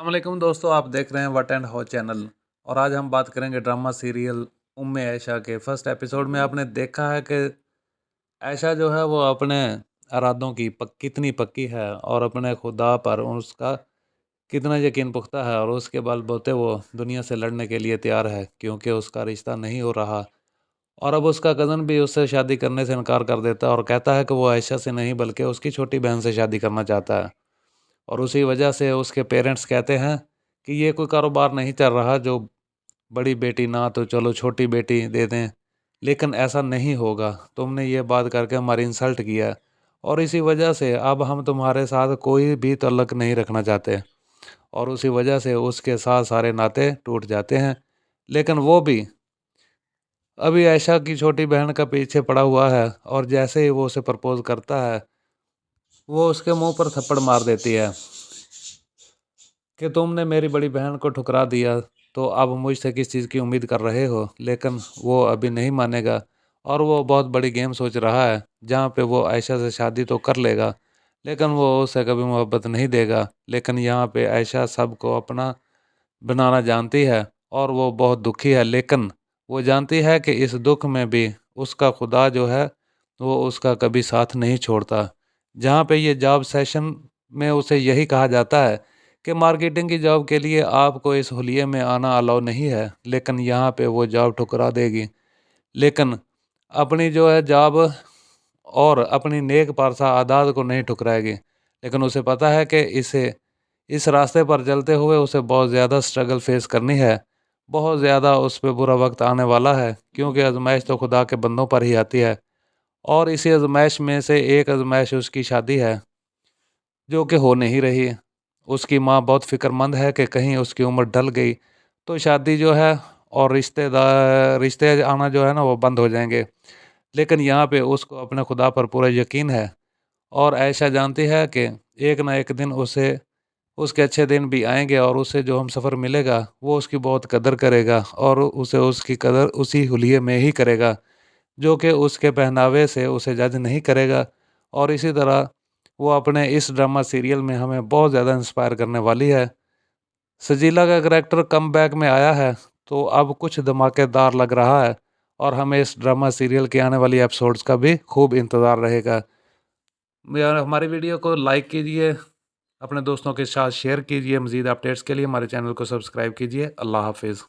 अस्सलामुअलैकुम दोस्तों, आप देख रहे हैं वट एंड हाउ चैनल। और आज हम बात करेंगे ड्रामा सीरियल उम्मे ऐशा के फर्स्ट एपिसोड में। आपने देखा है कि ऐशा जो है वो अपने इरादों की कितनी पक्की है और अपने खुदा पर उसका कितना यकीन पुख्ता है, और उसके बलबूते वो दुनिया से लड़ने के लिए तैयार है क्योंकि उसका रिश्ता नहीं हो रहा। और अब उसका कज़न भी उससे शादी करने से इनकार कर देता है और कहता है कि वो ऐशा से नहीं बल्कि उसकी छोटी बहन से शादी करना चाहता है। और उसी वजह से उसके पेरेंट्स कहते हैं कि ये कोई कारोबार नहीं चल रहा, जो बड़ी बेटी ना तो चलो छोटी बेटी दे दें, लेकिन ऐसा नहीं होगा, तुमने ये बात करके हमारी इंसल्ट किया है और इसी वजह से अब हम तुम्हारे साथ कोई भी तल्लक नहीं रखना चाहते। और उसी वजह से उसके साथ सारे नाते टूट जाते हैं। लेकिन वो भी अभी आयशा की छोटी बहन का पीछे पड़ा हुआ है और जैसे ही वो उसे प्रपोज करता है वो उसके मुंह पर थप्पड़ मार देती है कि तुमने मेरी बड़ी बहन को ठुकरा दिया, तो अब मुझसे किस चीज़ की उम्मीद कर रहे हो। लेकिन वो अभी नहीं मानेगा और वो बहुत बड़ी गेम सोच रहा है जहाँ पे वो आयशा से शादी तो कर लेगा लेकिन वो उसे कभी मोहब्बत नहीं देगा। लेकिन यहाँ पे आयशा सबको अपना बनाना जानती है और वो बहुत दुखी है, लेकिन वो जानती है कि इस दुख में भी उसका खुदा जो है वो उसका कभी साथ नहीं छोड़ता। जहाँ पे ये जॉब सेशन में उसे यही कहा जाता है कि मार्केटिंग की जॉब के लिए आपको इस हुलिये में आना अलाउ नहीं है, लेकिन यहाँ पे वो जॉब ठुकरा देगी। लेकिन अपनी जो है जॉब और अपनी नेक पारसा आदात को नहीं ठुकराएगी। लेकिन उसे पता है कि इसे इस रास्ते पर चलते हुए उसे बहुत ज़्यादा स्ट्रगल फेस करनी है, बहुत ज़्यादा उस पर बुरा वक्त आने वाला है क्योंकि आजमाइश तो खुदा के बंदों पर ही आती है। और इसी आजमाइश में से एक आजमाइश उसकी शादी है जो कि हो नहीं रही। उसकी माँ बहुत फिक्रमंद है कि कहीं उसकी उम्र ढल गई तो शादी जो है और रिश्ते आना जो है ना वो बंद हो जाएंगे। लेकिन यहाँ पे उसको अपने खुदा पर पूरा यकीन है और ऐशा जानती है कि एक ना एक दिन उसे उसके अच्छे दिन भी आएंगे और उसे जो हम सफ़र मिलेगा वो उसकी बहुत कदर करेगा और उसे उसकी कदर उसी हुलिये में ही करेगा जो कि उसके पहनावे से उसे जज नहीं करेगा। और इसी तरह वो अपने इस ड्रामा सीरियल में हमें बहुत ज़्यादा इंस्पायर करने वाली है। सजीला का करैक्टर कम बैक में आया है तो अब कुछ धमाकेदार लग रहा है और हमें इस ड्रामा सीरियल के आने वाली एपिसोड्स का भी खूब इंतज़ार रहेगा। यार हमारी वीडियो को लाइक कीजिए, अपने दोस्तों के साथ शेयर कीजिए, मज़ीद अपडेट्स के लिए हमारे चैनल को सब्सक्राइब कीजिए। अल्लाह हाफिज़।